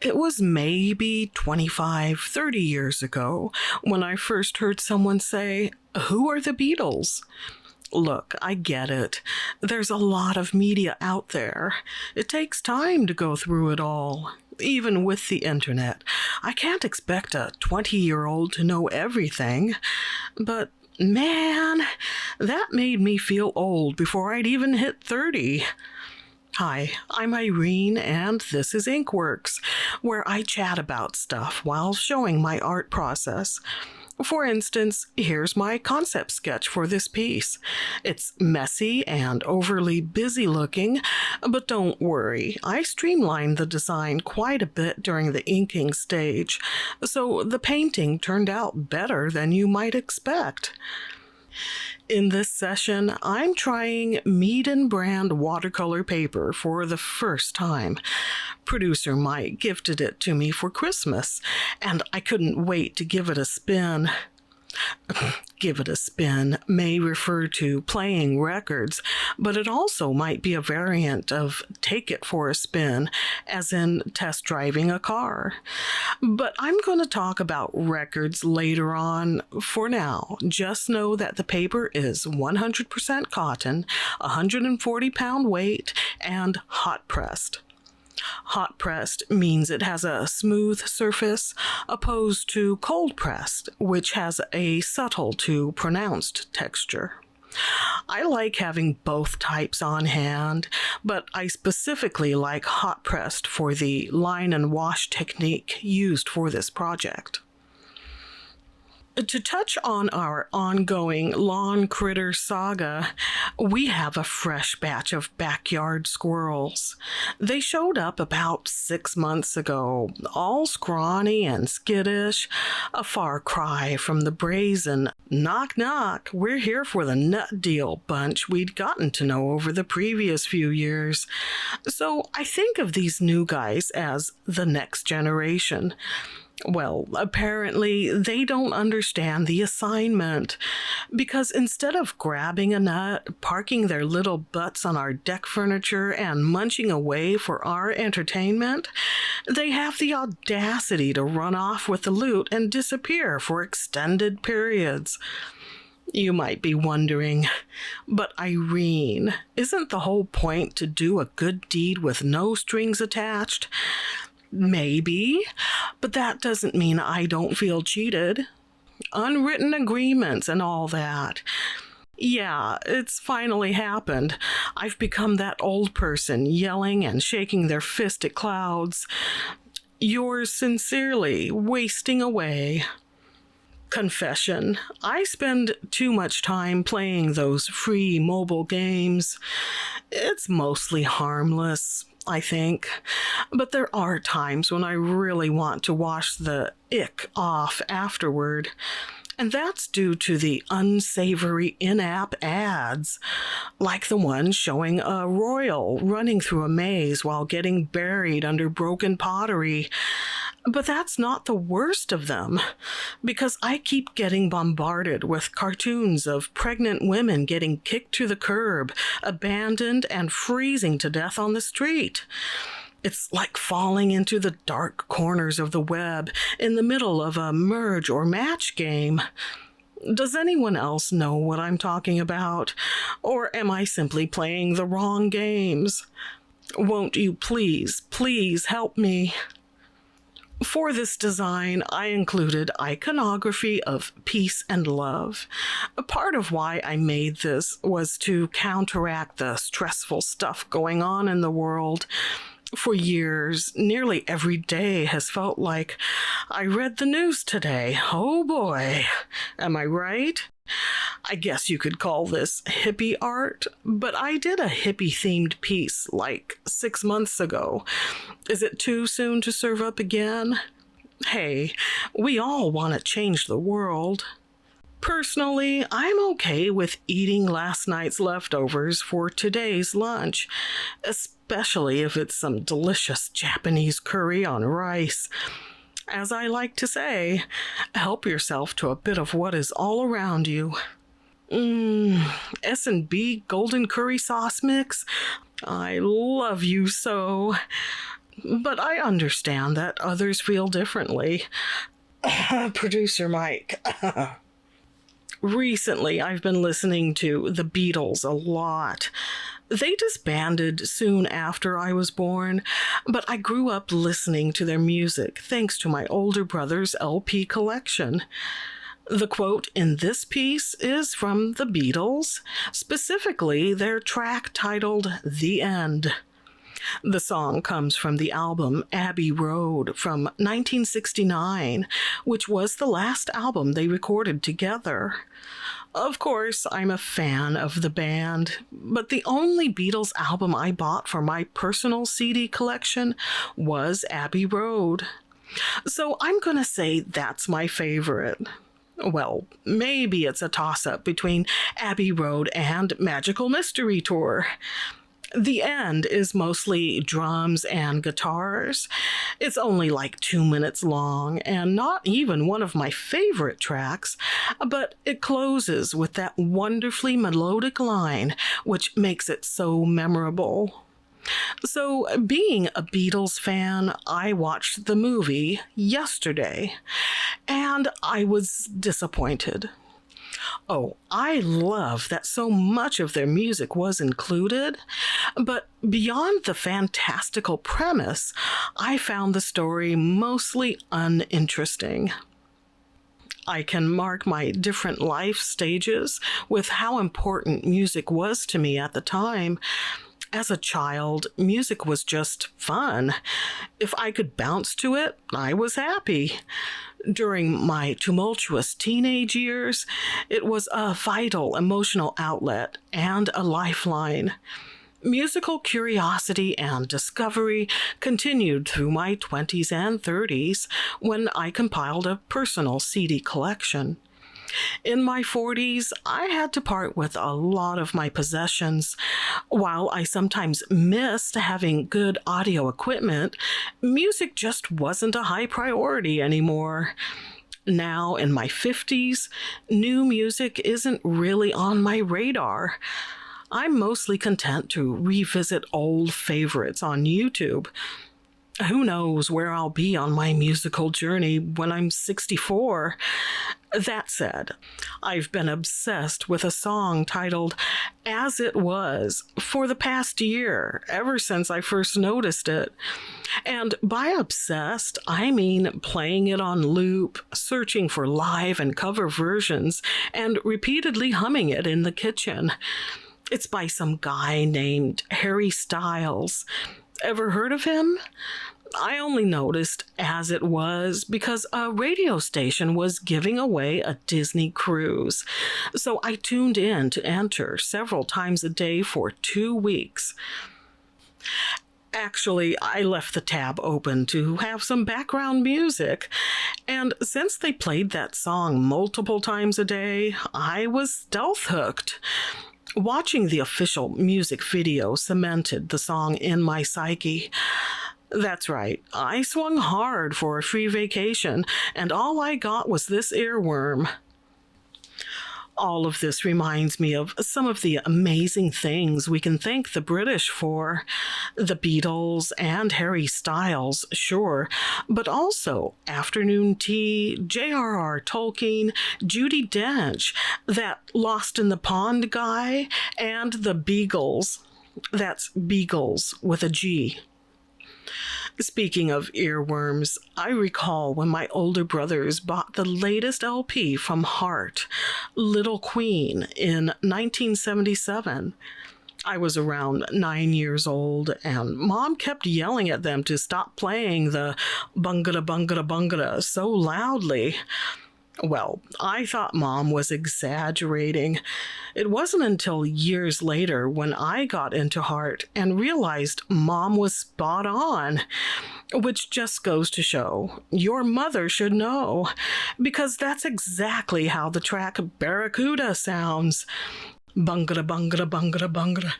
It was maybe 25, 30 years ago when I first heard someone say, "Who are the Beatles?" Look, I get it. There's a lot of media out there. It takes time to go through it all. Even with the internet, I can't expect a 20-year-old to know everything. But man, that made me feel old before I'd even hit 30. Hi, I'm Irene, and this is Inkworks, where I chat about stuff while showing my art process. For instance, here's my concept sketch for this piece. It's messy and overly busy looking, but don't worry, I streamlined the design quite a bit during the inking stage, so the painting turned out better than you might expect. In this session, I'm trying Mead & Brand watercolor paper for the first time. Producer Mike gifted it to me for Christmas, and I couldn't wait to give it a spin. Give it a spin may refer to playing records, but it also might be a variant of take it for a spin, as in test driving a car. But I'm going to talk about records later on. For now, just know that the paper is 100% cotton, 140-pound weight, and hot pressed. Hot pressed means it has a smooth surface, opposed to cold pressed, which has a subtle to pronounced texture. I like having both types on hand, but I specifically like hot pressed for the line and wash technique used for this project. To touch on our ongoing lawn critter saga, we have a fresh batch of backyard squirrels. They showed up about 6 months ago, all scrawny and skittish, a far cry from the brazen "knock knock, we're here for the nut deal" bunch we'd gotten to know over the previous few years. So I think of these new guys as the next generation. Well, apparently they don't understand the assignment, because instead of grabbing a nut, parking their little butts on our deck furniture, and munching away for our entertainment, they have the audacity to run off with the loot and disappear for extended periods. You might be wondering, but Irene, isn't the whole point to do a good deed with no strings attached? Maybe, but that doesn't mean I don't feel cheated. Unwritten agreements and all that. Yeah, it's finally happened. I've become that old person yelling and shaking their fist at clouds. Yours sincerely, wasting away. Confession, I spend too much time playing those free mobile games. It's mostly harmless, I think, but there are times when I really want to wash the ick off afterward. And that's due to the unsavory in-app ads, like the one showing a royal running through a maze while getting buried under broken pottery. But that's not the worst of them, because I keep getting bombarded with cartoons of pregnant women getting kicked to the curb, abandoned, and freezing to death on the street. It's like falling into the dark corners of the web in the middle of a merge or match game. Does anyone else know what I'm talking about? Or am I simply playing the wrong games? Won't you please, please help me? For this design, I included iconography of peace and love. A part of why I made this was to counteract the stressful stuff going on in the world. For years, nearly every day has felt like I read the news today. Oh boy, am I right? I guess you could call this hippie art, but I did a hippie-themed piece like 6 months ago. Is it too soon to serve up again? Hey, we all want to change the world. Personally, I'm okay with eating last night's leftovers for today's lunch, especially if it's some delicious Japanese curry on rice. As I like to say, help yourself to a bit of what is all around you. S&B golden curry sauce mix? I love you so. but I understand that others feel differently. Producer Mike. Recently, I've been listening to the Beatles a lot. They disbanded soon after I was born, but I grew up listening to their music thanks to my older brother's LP collection. The quote in this piece is from the Beatles, specifically their track titled The End. The song comes from the album Abbey Road from 1969, which was the last album they recorded together. Of course, I'm a fan of the band, but the only Beatles album I bought for my personal CD collection was Abbey Road. So I'm going to say that's my favorite. Well, maybe it's a toss-up between Abbey Road and Magical Mystery Tour. The End is mostly drums and guitars. It's only like 2 minutes long and not even one of my favorite tracks, but it closes with that wonderfully melodic line, which makes it so memorable. So, being a Beatles fan, I watched the movie yesterday, and I was disappointed. Oh, I love that so much of their music was included, but beyond the fantastical premise, I found the story mostly uninteresting. I can mark my different life stages with how important music was to me at the time. As a child, music was just fun. If I could bounce to it, I was happy. During my tumultuous teenage years, it was a vital emotional outlet and a lifeline. Musical curiosity and discovery continued through my 20s and 30s when I compiled a personal CD collection. In my 40s, I had to part with a lot of my possessions. While I sometimes missed having good audio equipment, music just wasn't a high priority anymore. Now, in my 50s, new music isn't really on my radar. I'm mostly content to revisit old favorites on YouTube. Who knows where I'll be on my musical journey when I'm 64? That said, I've been obsessed with a song titled As It Was for the past year, ever since I first noticed it. And by obsessed, I mean playing it on loop, searching for live and cover versions, and repeatedly humming it in the kitchen. It's by some guy named Harry Styles. Ever heard of him? I only noticed As It Was because a radio station was giving away a Disney cruise. So I tuned in to enter several times a day for 2 weeks. Actually, I left the tab open to have some background music, and since they played that song multiple times a day, I was stealth hooked. Watching the official music video cemented the song in my psyche. That's right, I swung hard for a free vacation, and all I got was this earworm. All of this reminds me of some of the amazing things we can thank the British for. The Beatles and Harry Styles, sure, but also Afternoon Tea, J.R.R. Tolkien, Judi Dench, that Lost in the Pond guy, and the Beagles. That's Beagles with a G. Speaking of earworms, I recall when my older brothers bought the latest LP from Heart, Little Queen, in 1977. I was around 9 years old, and Mom kept yelling at them to stop playing the bungada bungada bungada so loudly. Well, I thought Mom was exaggerating. It wasn't until years later when I got into Heart and realized Mom was spot on, which just goes to show your mother should know, because that's exactly how the track Barracuda sounds. Bungada bungada bungada bungada.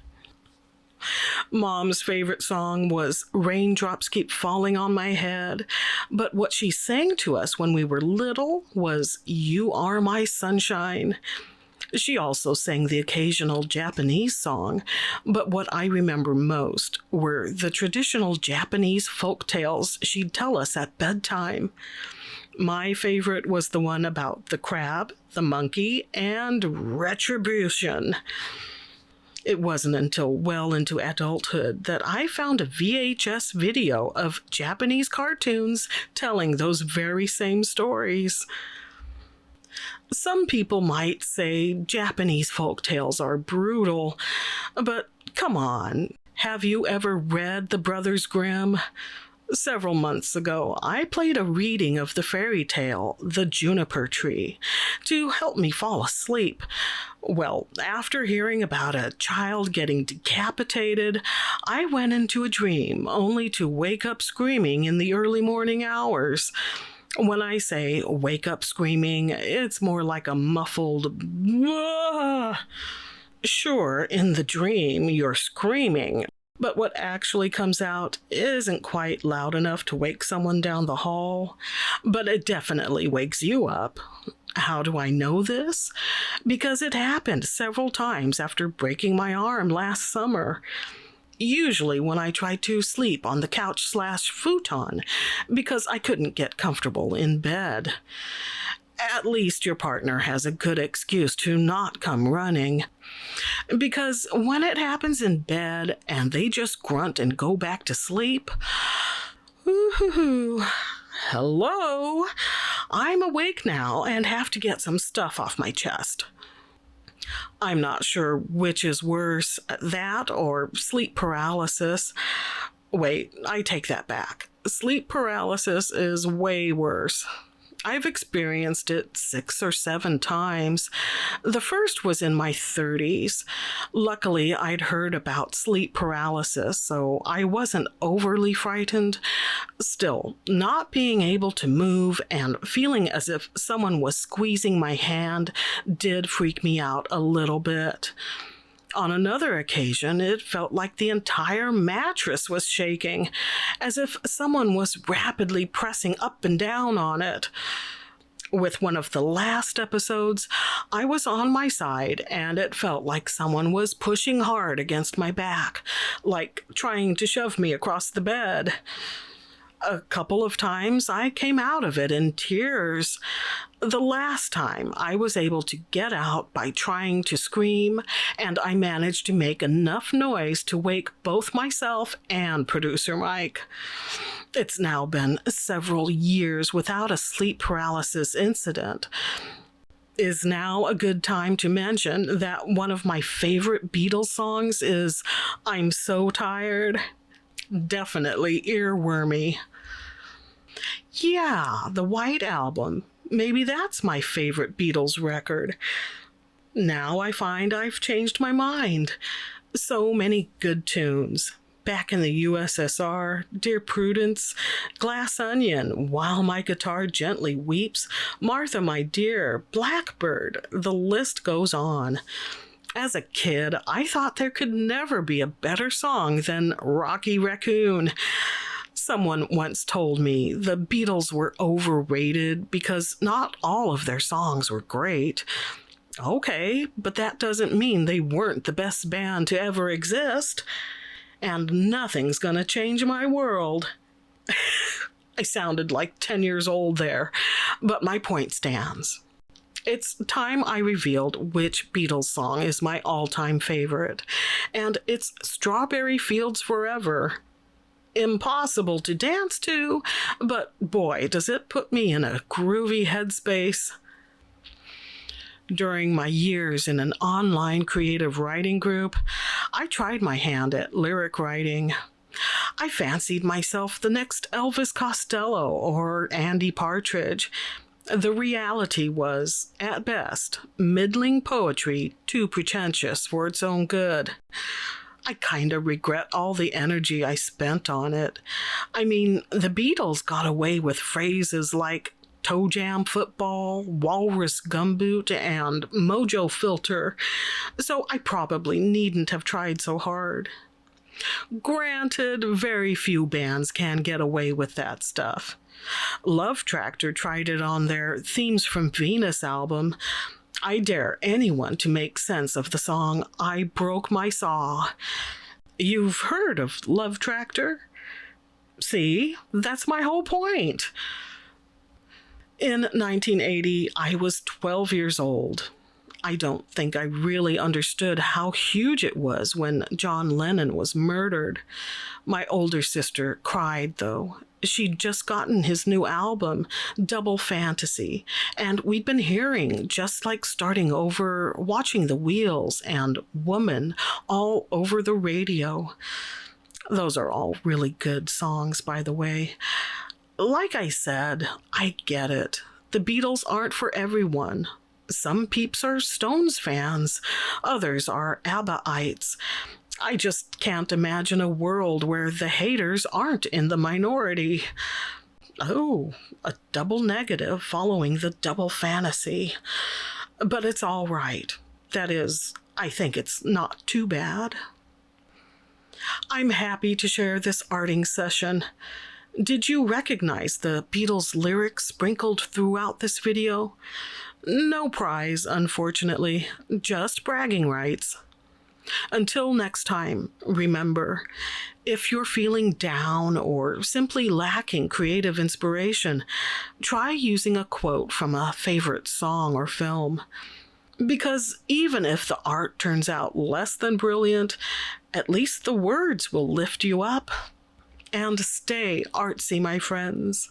Mom's favorite song was Raindrops Keep Falling on My Head, but what she sang to us when we were little was You Are My Sunshine. She also sang the occasional Japanese song, but what I remember most were the traditional Japanese folk tales she'd tell us at bedtime. My favorite was the one about the crab, the monkey, and retribution. It wasn't until well into adulthood that I found a VHS video of Japanese cartoons telling those very same stories. Some people might say Japanese folk tales are brutal, but come on, have you ever read The Brothers Grimm? Several months ago, I played a reading of the fairy tale, The Juniper Tree, to help me fall asleep. Well, after hearing about a child getting decapitated, I went into a dream, only to wake up screaming in the early morning hours. When I say wake up screaming, it's more like a muffled "ah." Sure, in the dream, you're screaming, but what actually comes out isn't quite loud enough to wake someone down the hall, but it definitely wakes you up. How do I know this? Because it happened several times after breaking my arm last summer. Usually when I tried to sleep on the couch/futon because I couldn't get comfortable in bed. At least your partner has a good excuse to not come running. Because when it happens in bed and they just grunt and go back to sleep, ooh, hello, I'm awake now and have to get some stuff off my chest. I'm not sure which is worse, that or sleep paralysis. Wait, I take that back. Sleep paralysis is way worse. I've experienced it 6 or 7 times. The first was in my 30s. Luckily, I'd heard about sleep paralysis, so I wasn't overly frightened. Still, not being able to move and feeling as if someone was squeezing my hand did freak me out a little bit. On another occasion, it felt like the entire mattress was shaking, as if someone was rapidly pressing up and down on it. With one of the last episodes, I was on my side, and it felt like someone was pushing hard against my back, like trying to shove me across the bed. A couple of times I came out of it in tears. The last time I was able to get out by trying to scream, and I managed to make enough noise to wake both myself and producer Mike. It's now been several years without a sleep paralysis incident. Is now a good time to mention that one of my favorite Beatles songs is I'm So Tired? Definitely earwormy. Yeah, the White Album. Maybe that's my favorite Beatles record. Now I find I've changed my mind. So many good tunes. Back in the USSR, Dear Prudence, Glass Onion, While My Guitar Gently Weeps, Martha My Dear, Blackbird, the list goes on. As a kid, I thought there could never be a better song than Rocky Raccoon. Someone once told me the Beatles were overrated because not all of their songs were great. Okay, but that doesn't mean they weren't the best band to ever exist. And nothing's gonna change my world. I sounded like 10 years old there, but my point stands. It's time I revealed which Beatles song is my all-time favorite, and it's Strawberry Fields Forever. Impossible to dance to, but boy, does it put me in a groovy headspace. During my years in an online creative writing group, I tried my hand at lyric writing. I fancied myself the next Elvis Costello or Andy Partridge. The reality was, at best, middling poetry too pretentious for its own good. I kinda regret all the energy I spent on it. I mean, the Beatles got away with phrases like toe jam football, walrus gumboot, and mojo filter, so I probably needn't have tried so hard. Granted, very few bands can get away with that stuff. Love Tractor tried it on their Themes from Venus album. I dare anyone to make sense of the song I Broke My Saw. You've heard of Love Tractor? See, that's my whole point. In 1980, I was 12 years old. I don't think I really understood how huge it was when John Lennon was murdered. My older sister cried, though. She'd just gotten his new album, Double Fantasy, and we'd been hearing Just Like Starting Over, Watching the Wheels, and Woman all over the radio. Those are all really good songs, by the way. Like I said, I get it. The Beatles aren't for everyone. Some peeps are Stones fans. Others are ABBA-ites. I just can't imagine a world where the haters aren't in the minority. Oh, a double negative following the double fantasy. But it's all right. That is, I think it's not too bad. I'm happy to share this arting session. Did you recognize the Beatles lyrics sprinkled throughout this video? No prize, unfortunately, just bragging rights. Until next time, remember, if you're feeling down or simply lacking creative inspiration, try using a quote from a favorite song or film. Because even if the art turns out less than brilliant, at least the words will lift you up. And stay artsy, my friends.